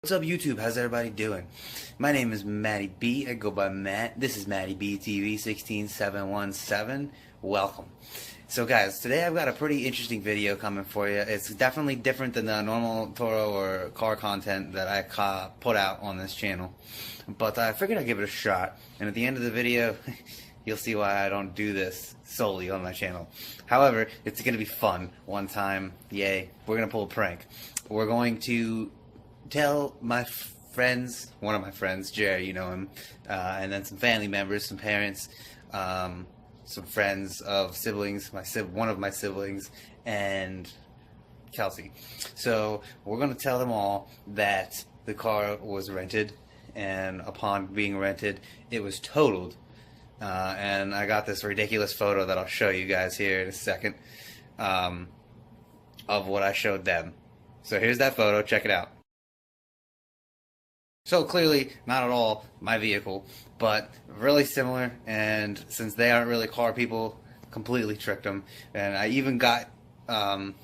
What's up, YouTube? How's everybody doing? My name is Matty B. I go by Matt. This is Matty B TV 16717. Welcome. So, guys, today I've got a pretty interesting video coming for you. It's definitely different than the normal Toro or car content that I put out on this channel. But I figured I'd give it a shot. And at the end of the video, you'll see why I don't do this solely on my channel. However, it's going to be fun. One time, yay, we're going to pull a prank. We're going to tell my friends, one of my friends, Jerry, you know him, and then some family members, some parents, some friends of siblings, one of my siblings, and Kelsey. So we're going to tell them all that the car was rented, and upon being rented, it was totaled. And I got this ridiculous photo that I'll show you guys here in a second, of what I showed them. So here's that photo. Check it out. So clearly, not at all my vehicle, but really similar, and since they aren't really car people, completely tricked them. And I even got, no,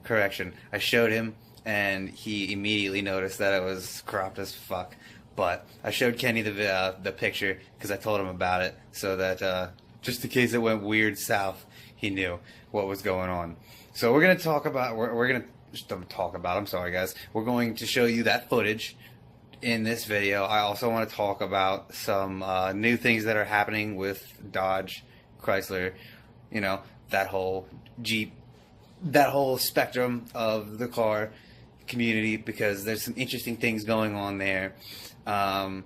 correction, I showed him, and he immediately noticed that it was cropped as fuck. But I showed Kenny the picture, because I told him about it, so that, just in case it went weird south, he knew what was going on. So we're going to talk about, I'm sorry guys, we're going to show you that footage in this video. I also want to talk about some new things that are happening with Dodge, Chrysler, you know, that whole Jeep, that whole spectrum of the car community, because there's some interesting things going on there. So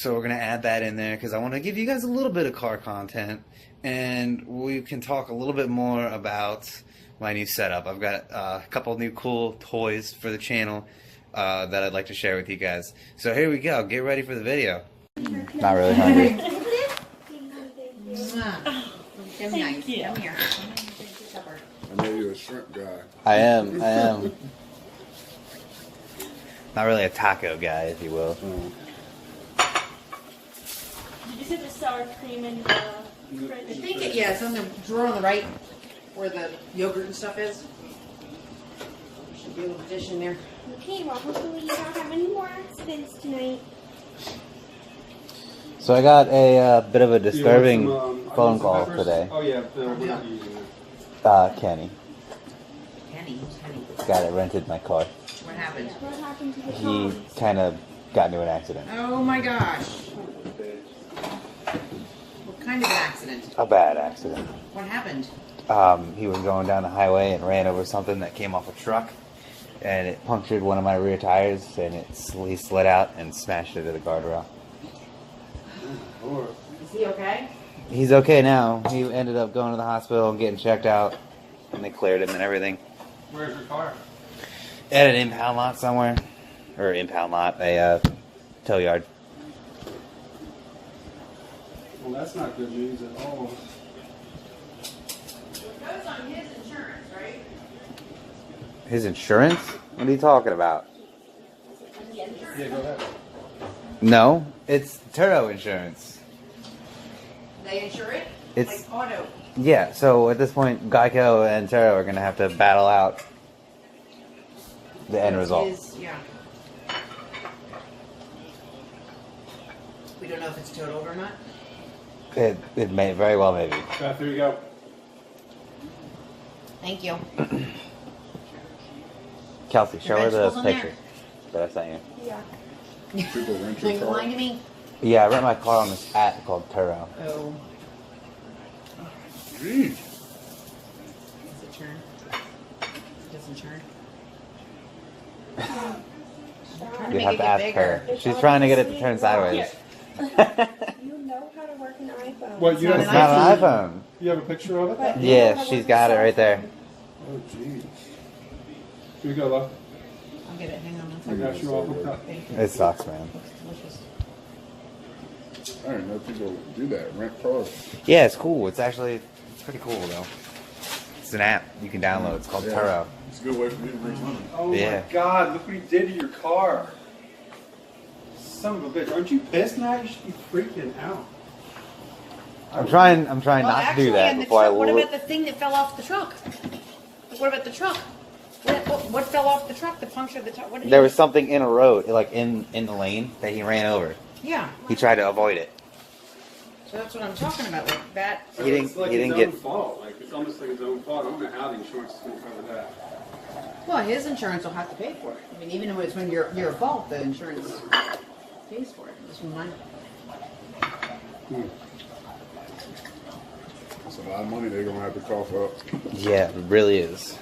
we're going to add that in there because I want to give you guys a little bit of car content, and we can talk a little bit more about my new setup. I've got a couple new cool toys for the channel that I'd like to share with you guys. So here we go. Get ready for the video. Not really hungry. Thank you. I know you're a shrimp guy. I am. Not really a taco guy, if you will. Did you say the sour cream and the fridge? I think it's on the drawer on the right where the yogurt and stuff is. There should be a little dish in there. Okay, well, hopefully you don't have any more accidents tonight. So I got a bit of a disturbing phone call today. Oh yeah, we're not using it. Kenny. Penny, who's Penny? The guy that rented my car. What happened? What happened to the He car? kind of got into an accident. Oh my gosh. What kind of accident? A bad accident. What happened? He was going down the highway and ran over something that came off a truck, and it punctured one of my rear tires, and he slid out and smashed into the guardrail. Is he okay? He's okay now. He ended up going to the hospital and getting checked out, and they cleared him and everything. Where's your car? At an impound lot somewhere. Or impound lot, a tow yard. Well, that's not good news at all. It goes on his insurance, right? His insurance? What are you talking about? Yeah, go ahead. No, it's Turo insurance. They insure it? It's Like auto. yeah. So at this point, Geico and Turo are going to have to battle out the end result. Yeah. We don't know if it's totaled or not. It may very well maybe. Beth, here you go. Thank you. Kelsey, show her the vegetables on there? picture that I sent you. Yeah. People rent Are your you car. lying to me? Yeah, I rent my car on this app called Turo. Oh. Jeez. Does it turn? It doesn't turn. I'm trying to You make have it to get ask bigger. her. She's trying to get it to turn sideways. You know how to work an iPhone. What, you It's have not an iPhone. You have a picture of it? But you know Yeah, how to she's work got a it right cell there. phone. Oh, jeez. Here you go, love. I'll get it. Hang on one I second. got you all hooked up. Thank you. It sucks, man. Looks delicious. I didn't know people do that. Rent cars. Yeah, it's cool. It's pretty cool though. It's an app you can download. It's called Yeah. Turo. It's a good way for me to make money. Oh Yeah. my God! Look what he did to your car. Son of a bitch! Aren't you pissed now? You should be freaking out. I'm trying not to actually, do that and the before I truck, what look. about the thing that fell off the truck? What about the truck? What fell off the truck? The punctured the tire? What did There he was something in a road, like in the lane, that he ran over. Yeah. He tried to avoid it. So that's what I'm talking about. Like that. So He didn't- it's like he his didn't own get- fault. Like it's almost like his own fault. I don't know how the insurance is going to cover that. Well, his insurance will have to pay for it. I mean, even if it's when you're at fault, the insurance pays for it. Just remind. That's a lot of money they're gonna have to cough up. Yeah, it really is.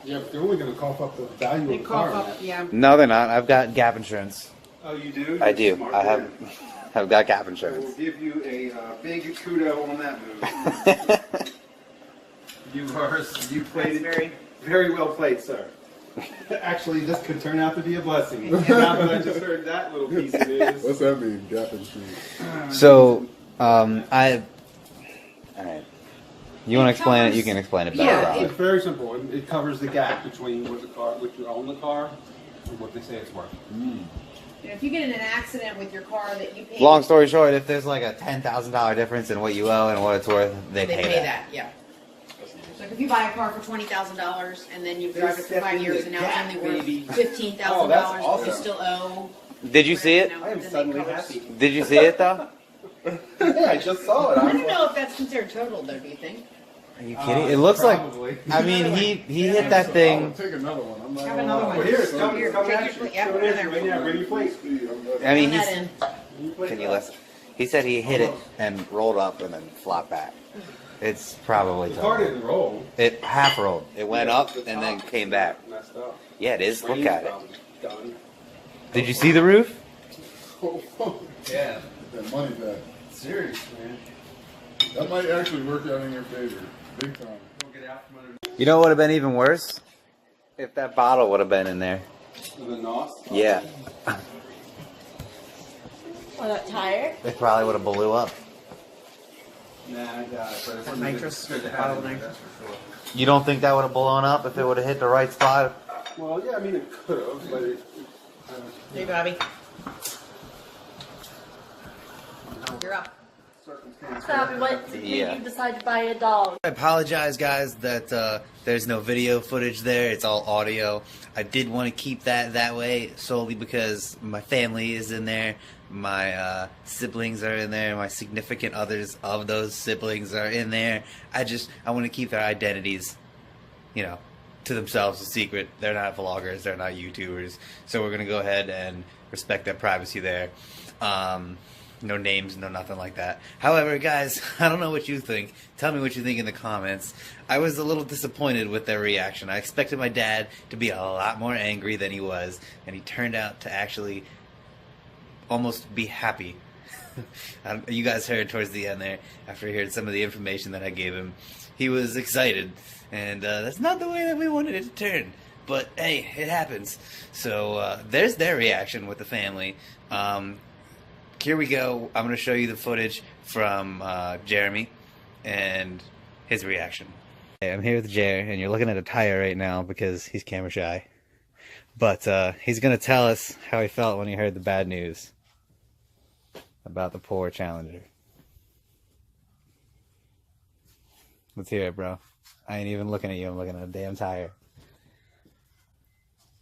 Yeah, but they're only going to cough up the value They of the car. cough up. Yeah. No, they're not. I've got gap insurance. Oh, you do? I You're do. smart I man. have got gap I will insurance. give you a big kudo on that move. You played it very well played, sir. Actually, this could turn out to be a blessing. Now that I just heard that little piece of news. What's that mean? Gap insurance. So, all right. You want to explain it? You can explain it better. Yeah, probably. It's very simple. It covers the gap between what you own the car and what they say it's worth. If you get in an accident with your car that you pay, Long story short, if there's like a $10,000 difference in what you owe and what it's worth, they they pay pay that. Yeah. So if you buy a car for $20,000 and then you drive it for 5 years and now it's only worth $15,000, Oh, that's but you awesome. still owe. Did you see it? I am suddenly happy. Did you see it though? Yeah, I just saw it. I don't know if that's considered total, though. Do you think? Are you kidding? It looks like. Probably. I mean, he hit that I'll thing. take another one. I'm not Have gonna another lie. one. Well, here, it's So coming. good. Coming Take at your you. plate. Yeah, Come put it in right now. Bring your plate. I mean, Put that he's. in. Can you listen? He said he hit it and rolled up and then flopped back. It's probably The car total. didn't roll. It half rolled. It went up and then came back. Messed up. Yeah, it is. Look Frame's at it. probably done. Did you see the roof? Yeah. That money back. Serious, man. That might actually work out in your favor. Big time. Don't get out from under You know what would have been even worse? If that bottle would have been in there. the nos. Yeah. Or that tire. It probably would have blew up. Nah, I got it. But it's Nitrous, good to bottle have of it, nitrous. that's for sure. You don't think that would have blown up if it would have hit the right spot? Well, yeah, I mean, it could have, but it. Hey, Bobby. You're up. Circumstances. Bobby, what made Yeah. you decide to buy a dog? I apologize, guys, that there's no video footage there. It's all audio. I did want to keep that way solely because my family is in there. My siblings are in there. My significant others of those siblings are in there. I want to keep their identities, to themselves a secret. They're not vloggers. They're not YouTubers. So we're going to go ahead and respect their privacy there. No names, no nothing like that. However, guys, I don't know what you think. Tell me what you think in the comments. I was a little disappointed with their reaction. I expected my dad to be a lot more angry than he was, and he turned out to actually almost be happy. You guys heard towards the end there, after he heard some of the information that I gave him, he was excited, and that's not the way that we wanted it to turn. But hey, it happens. So there's their reaction with the family. Here we go. I'm going to show you the footage from Jeremy and his reaction. Hey, I'm here with Jer, and you're looking at a tire right now because he's camera shy. But he's going to tell us how he felt when he heard the bad news about the poor Challenger. Let's hear it, bro. I ain't even looking at you. I'm looking at a damn tire.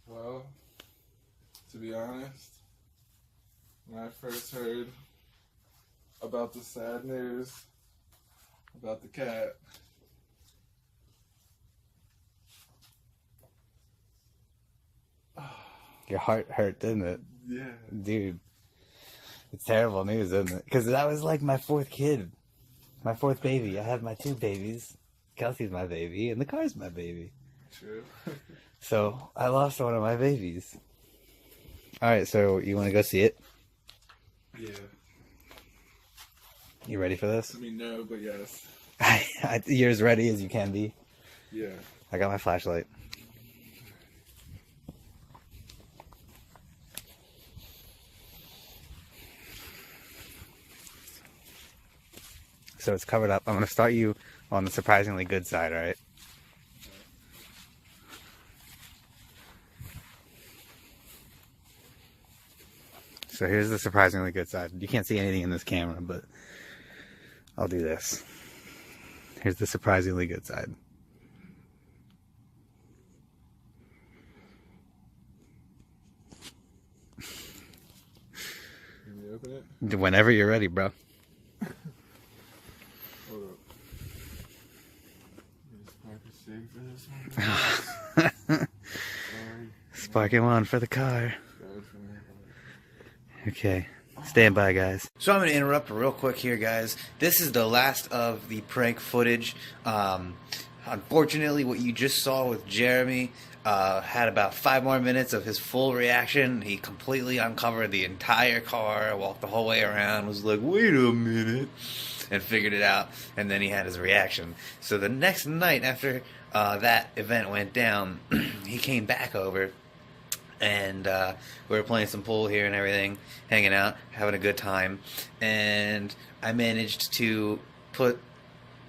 Well, to be honest, when I first heard about the sad news about the cat, Your heart hurt, didn't it? yeah, Dude, it's terrible news, isn't it? Because that was like my fourth kid. My fourth baby. I have my two babies. Kelsey's my baby, and the car's my baby. true. So, I lost one of my babies. Alright, so you want to go see it? Yeah, You ready for this? I mean, no, but yes. You're as ready as you can be. Yeah. I got my flashlight. So it's covered up. I'm going to start you on the surprisingly good side, alright? So here's the surprisingly good side. You can't see anything in this camera, but I'll do this. Here's the surprisingly good side. open it? Whenever you're ready, bro. Hold up. Spark a cig for this one. Sorry. Sparking one for the car. Sorry for me. Okay. Stand by, guys. So I'm going to interrupt real quick here, guys. This is the last of the prank footage. Unfortunately, what you just saw with Jeremy had about 5 more minutes of his full reaction. He completely uncovered the entire car, walked the whole way around, was like, wait a minute, and figured it out, and then he had his reaction. So the next night after that event went down, he came back over, and we were playing some pool here and everything, hanging out, having a good time, and I managed to put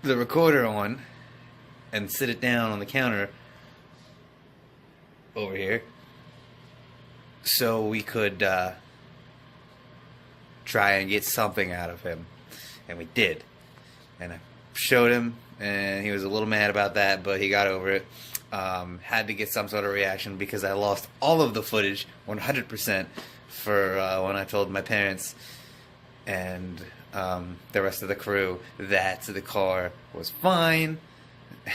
the recorder on and sit it down on the counter over here so we could try and get something out of him, and we did, and I showed him, and he was a little mad about that, but he got over it. Had to get some sort of reaction because I lost all of the footage 100% for when I told my parents and the rest of the crew that the car was fine,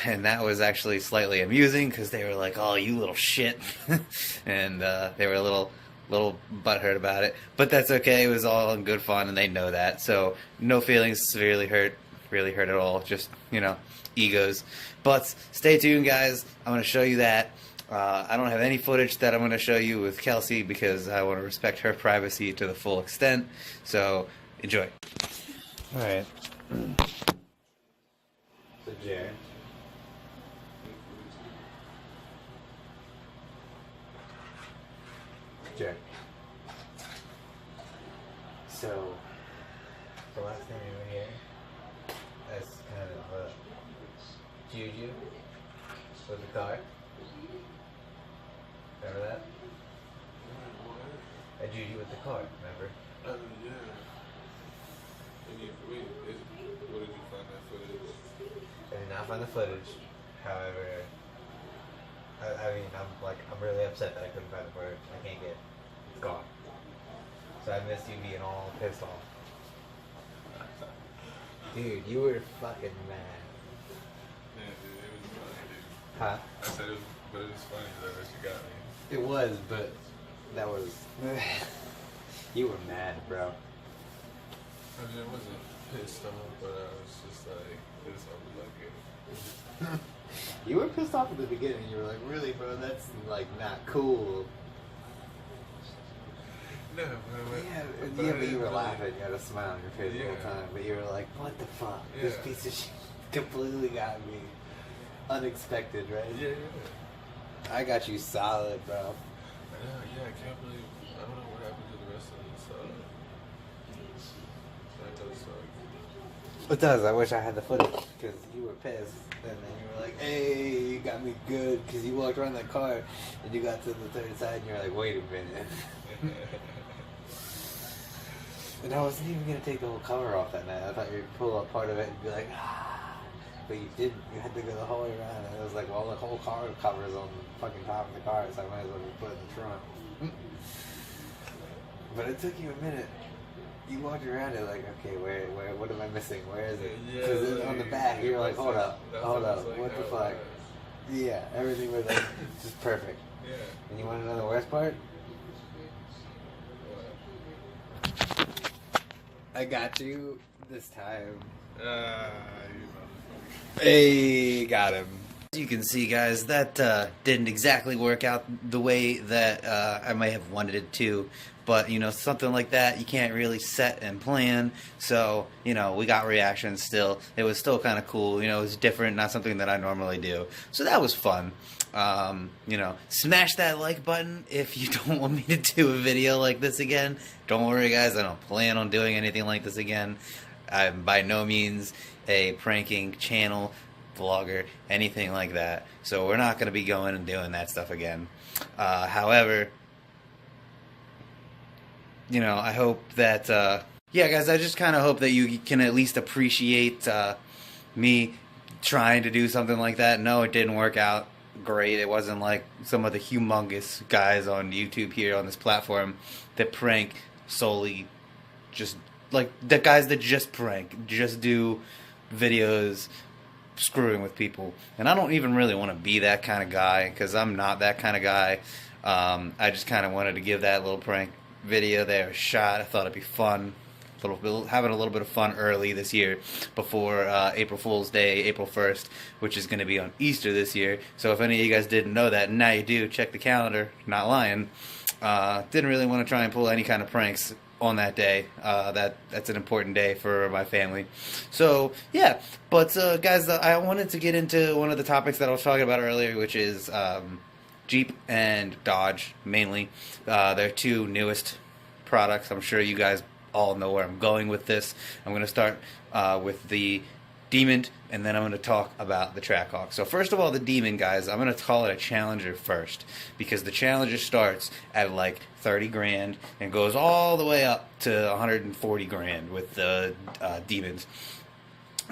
and that was actually slightly amusing because they were like, oh, you little shit, and they were a little butthurt about it, but that's okay. It was all in good fun, and they know that, so no feelings severely hurt, really hurt at all, just, you know, egos. But stay tuned, guys. I'm going to show you that. I don't have any footage that I'm going to show you with Kelsey because I want to respect her privacy to the full extent. So, enjoy. Alright. So, Jared. Jared. So, the last time you were here, that's kind of Juju with the car. Remember that? I Juju with the car, remember? Yeah. Wait, what did you find that footage? I did not find the footage. However, I mean, I'm really upset that I couldn't find the footage. I can't get it. It's gone. So I missed you being all pissed off. Dude, you were fucking mad. Yeah, dude, it was funny, dude. Huh? I said it was, but it was funny though that you got me. It was, but that was... You were mad, bro. I mean, I wasn't pissed off, but I was just like, this don't look good. You were pissed off at the beginning. You were like, really, bro? That's, like, not cool. No, But you were laughing. You had a smile on your face the whole time. But you were like, what the fuck? This Yeah. piece of shit completely got me. Unexpected, right? Yeah, yeah. I got you solid, bro. Yeah, I can't believe, I don't know what happened to the rest of this. That does suck. It does. I wish I had the footage because you were pissed. And then you were like, hey, you got me good because you walked around the car and you got to the third side and you're like, wait a minute. And I wasn't even going to take the whole cover off that night. I thought you'd pull up part of it and be like, ah. But you didn't. You had to go the whole way around. And it was like, well, the whole car cover's on the fucking top of the car, so I might as well just put it in the trunk. But it took you a minute. You walked around it like, okay, where, what am I missing? Where is it? Because on the back, you're like, hold up, what the fuck? Yeah, everything was like, just perfect. Yeah. And you want to know the worst part? I got you this time. You motherfucker. Hey, got him. As you can see, guys, that didn't exactly work out the way that I might have wanted it to. But, you know, something like that, you can't really set and plan. So, you know, we got reactions still. It was still kind of cool. You know, it was different, not something that I normally do. So that was fun. You know, smash that like button if you don't want me to do a video like this again. Don't worry, guys. I don't plan on doing anything like this again. I'm by no means a pranking channel, vlogger, anything like that. So we're not going to be going and doing that stuff again. However, you know, I hope that, yeah, guys, I just kind of hope that you can at least appreciate me trying to do something like that. No, it didn't work out great. It wasn't like some of the humongous guys on YouTube here on this platform that prank solely just like the guys that just prank, just do videos screwing with people. And I don't even really want to be that kind of guy, because I'm not that kind of guy. I just kind of wanted to give that little prank video there a shot. I thought it'd be fun. Having a little bit of fun early this year before April Fool's Day, April 1st, which is going to be on Easter this year. So if any of you guys didn't know that, now you do. Check the calendar. Not lying. Didn't really want to try and pull any kind of pranks on that day. That's an important day for my family. So yeah, but guys, I wanted to get into one of the topics that I was talking about earlier, which is Jeep and Dodge mainly. Their two newest products. I'm sure you guys all know where I'm going with this. I'm going to start with the Demon, and then I'm going to talk about the Trackhawk. So first of all, the Demon, guys, I'm going to call it a Challenger first, because the Challenger starts at like 30 grand and goes all the way up to 140 grand with the Demons,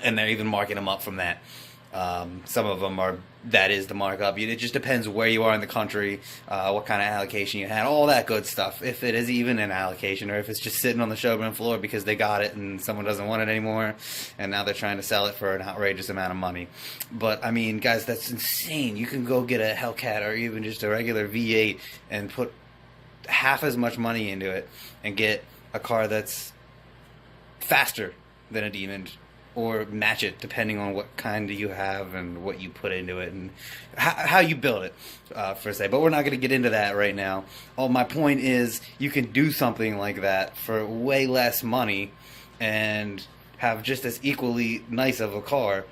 and they're even marking them up from that. Some of them that is the markup. It just depends where you are in the country, what kind of allocation you had, all that good stuff. If it is even an allocation, or if it's just sitting on the showroom floor because they got it and someone doesn't want it anymore, and now they're trying to sell it for an outrageous amount of money. But I mean, guys, that's insane. You can go get a Hellcat or even just a regular V8 and put half as much money into it and get a car that's faster than a Demon, or match it depending on what kind you have and what you put into it and how you build it, per se. But we're not going to get into that right now. My point is, you can do something like that for way less money and have just as equally nice of a car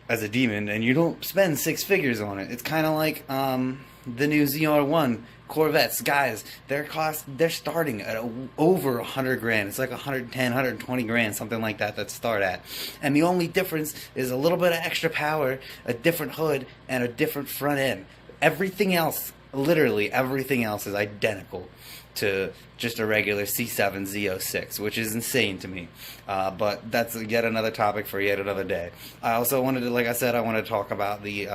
as a Demon, and you don't spend six figures on it. It's kind of like the new ZR1 Corvettes, guys. They're starting at over 100 grand. It's like 110, 120 grand, something like that. That start at, and the only difference is a little bit of extra power, a different hood, and a different front end. Everything else, literally everything else, is identical to just a regular C7 Z06, which is insane to me. But that's yet another topic for yet another day. I also wanted to, like I said, I want to talk about the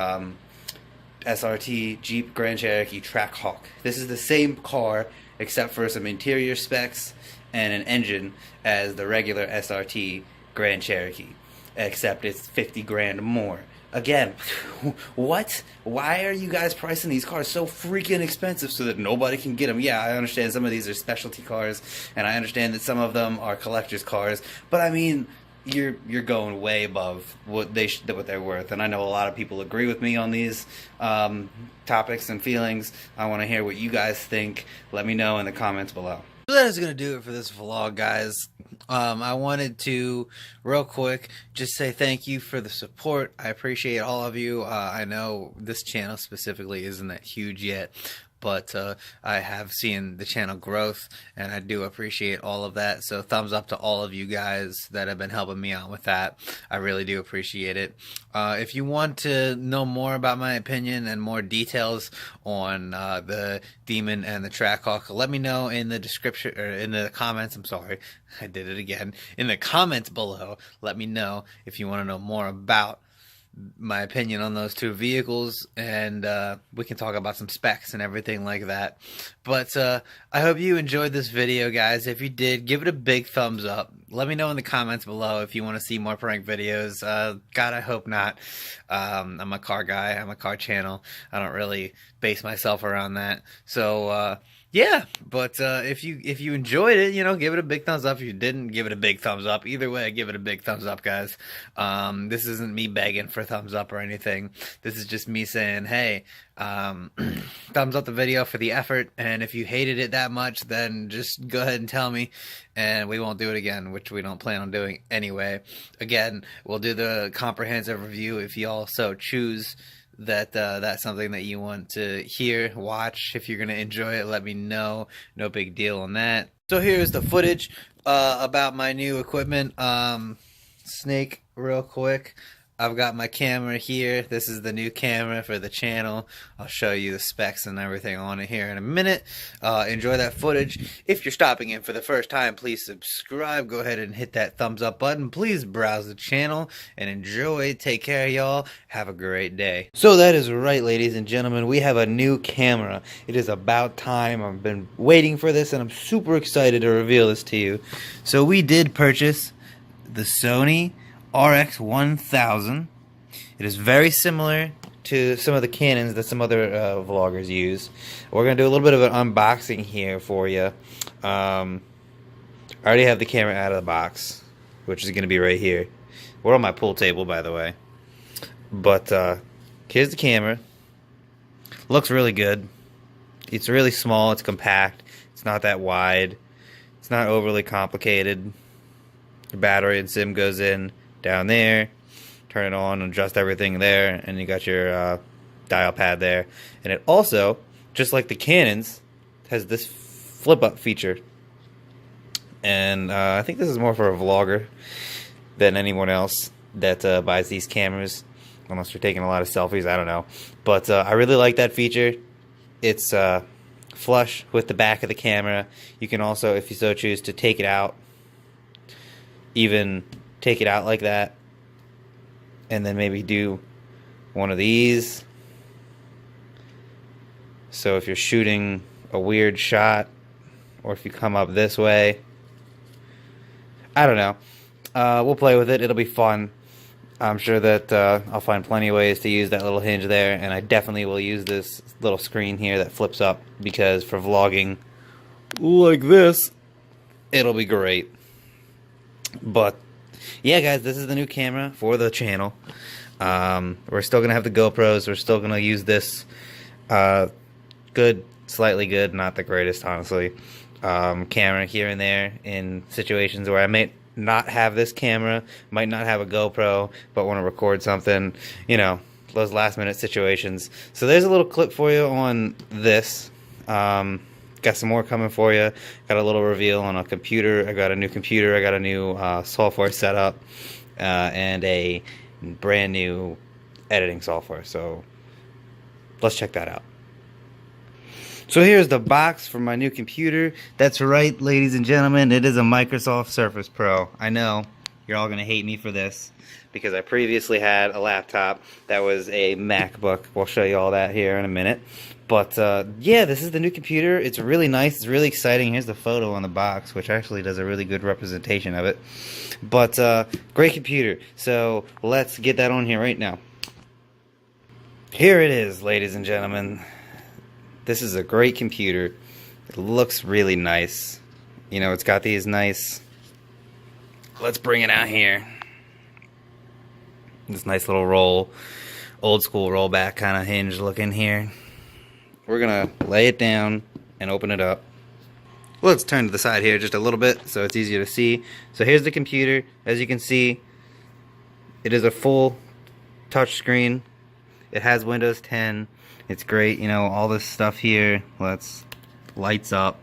SRT Jeep Grand Cherokee Trackhawk. This is the same car except for some interior specs and an engine as the regular SRT Grand Cherokee, except it's 50 grand more. Again, what? Why are you guys pricing these cars so freaking expensive so that nobody can get them? Yeah, I understand some of these are specialty cars, and I understand that some of them are collector's cars, but I mean, you're going way above what they're worth, and I know a lot of people agree with me on these topics and feelings. I want to hear what you guys think. Let me know in the comments below. So that is going to do it for this vlog, guys. I wanted to, real quick, just say thank you for the support. I appreciate all of you. I know this channel specifically isn't that huge yet, but I have seen the channel growth, and I do appreciate all of that. So thumbs up to all of you guys that have been helping me out with that. I really do appreciate it. If you want to know more about my opinion and more details on the Demon and the Trackhawk, let me know in the description, or in the comments. I'm sorry, I did it again. In the comments below, let me know if you want to know more about my opinion on those two vehicles, and we can talk about some specs and everything like that. But I hope you enjoyed this video, guys. If you did, give it a big thumbs up. Let me know in the comments below if you want to see more prank videos. God, I hope not. I'm a car guy. I'm a car channel. I don't really base myself around that. So yeah, but if you enjoyed it, you know, give it a big thumbs up. If you didn't, give it a big thumbs up. Either way, give it a big thumbs up, guys. This isn't me begging for thumbs up or anything. This is just me saying, hey, thumbs up the video for the effort, and if you hated it that much, then just go ahead and tell me, and we won't do it again, which we don't plan on doing anyway. Again, we'll do the comprehensive review if y'all so choose that that's something that you want to hear, watch. If you're going to enjoy it, let me know. No big deal on that. So here's the footage about my new equipment. Snake, real quick. I've got my camera here. This is the new camera for the channel. I'll show you the specs and everything on it here in a minute. Enjoy that footage. If you're stopping in for the first time, please subscribe. Go ahead and hit that thumbs up button. Please browse the channel and enjoy. Take care, y'all. Have a great day. So that is right, ladies and gentlemen. We have a new camera. It is about time. I've been waiting for this, and I'm super excited to reveal this to you. So we did purchase the Sony RX1000. It is very similar to some of the Canons that some other vloggers use. We're going to do a little bit of an unboxing here for you. I already have the camera out of the box, which is going to be right here. We're on my pool table, by the way. But here's the camera. Looks really good. It's really small. It's compact. It's not that wide. It's not overly complicated. The battery and SIM goes in down there, turn it on, adjust everything there, and you got your dial pad there. And it also, just like the Canons, has this flip up feature. And I think this is more for a vlogger than anyone else that buys these cameras, unless you're taking a lot of selfies, I don't know. But I really like that feature. It's flush with the back of the camera. You can also, if you so choose, to take it out, even take it out like that, and then maybe do one of these. So if you're shooting a weird shot, or if you come up this way, I don't know. We'll play with it. It'll be fun. I'm sure that I'll find plenty of ways to use that little hinge there, and I definitely will use this little screen here that flips up, because for vlogging like this, it'll be great. But yeah, guys, this is the new camera for the channel. We're still gonna have the GoPros. We're still gonna use this good, slightly good, not the greatest, honestly, camera here and there in situations where I may not have this camera, might not have a GoPro, but want to record something, you know, those last minute situations. So there's a little clip for you on this. Got some more coming for you. Got a little reveal on a computer. I got a new computer. I got a new software setup, and a brand new editing software. So let's check that out. So here's the box for my new computer. That's right, ladies and gentlemen. It is a Microsoft Surface Pro. I know you're all gonna hate me for this, because I previously had a laptop that was a MacBook. We'll show you all that here in a minute. But yeah, this is the new computer. It's really nice. It's really exciting. Here's the photo on the box, which actually does a really good representation of it. But great computer. So let's get that on here right now. Here it is, ladies and gentlemen. This is a great computer. It looks really nice. You know, it's got these nice... Let's bring it out here. This nice little roll, old school rollback kind of hinge looking here. We're gonna lay it down and open it up. Let's turn to the side here just a little bit so it's easier to see. So here's the computer. As you can see, it is a full touch screen. It has Windows 10. It's great, you know, all this stuff here. Lights up.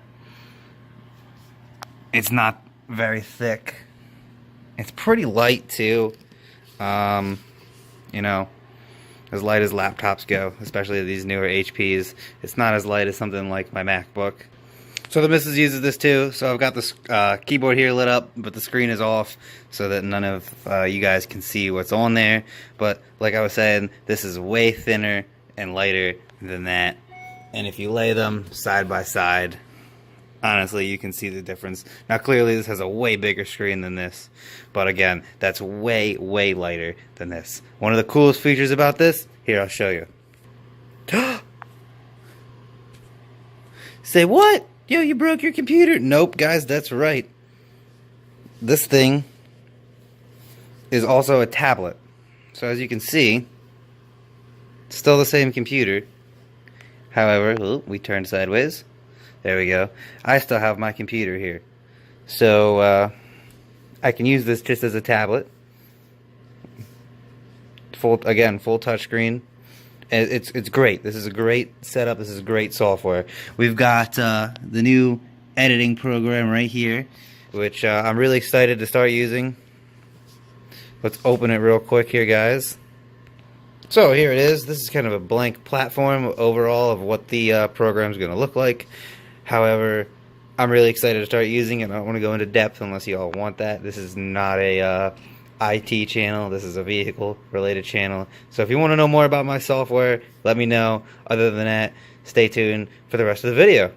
It's not very thick. It's pretty light too. You know, as light as laptops go, especially these newer HPs. It's not as light as something like my MacBook. So the missus uses this too. So I've got this keyboard here lit up, but the screen is off so that none of you guys can see what's on there. But like I was saying, this is way thinner and lighter than that. And if you lay them side by side, honestly, you can see the difference. Now, clearly, this has a way bigger screen than this. But again, that's way, way lighter than this. One of the coolest features about this, here, I'll show you. Say, what? Yo, you broke your computer? Nope, guys, that's right. This thing is also a tablet. So as you can see, it's still the same computer. However, we turned sideways. There we go. I still have my computer here. So, I can use this just as a tablet. Full touchscreen. It's great. This is a great setup. This is great software. We've got the new editing program right here, which I'm really excited to start using. Let's open it real quick here, guys. So here it is. This is kind of a blank platform overall of what the program is going to look like. However, I'm really excited to start using it. I don't want to go into depth unless you all want that. This is not a IT channel. This is a vehicle related channel. So if you want to know more about my software, let me know. Other than that, stay tuned for the rest of the video.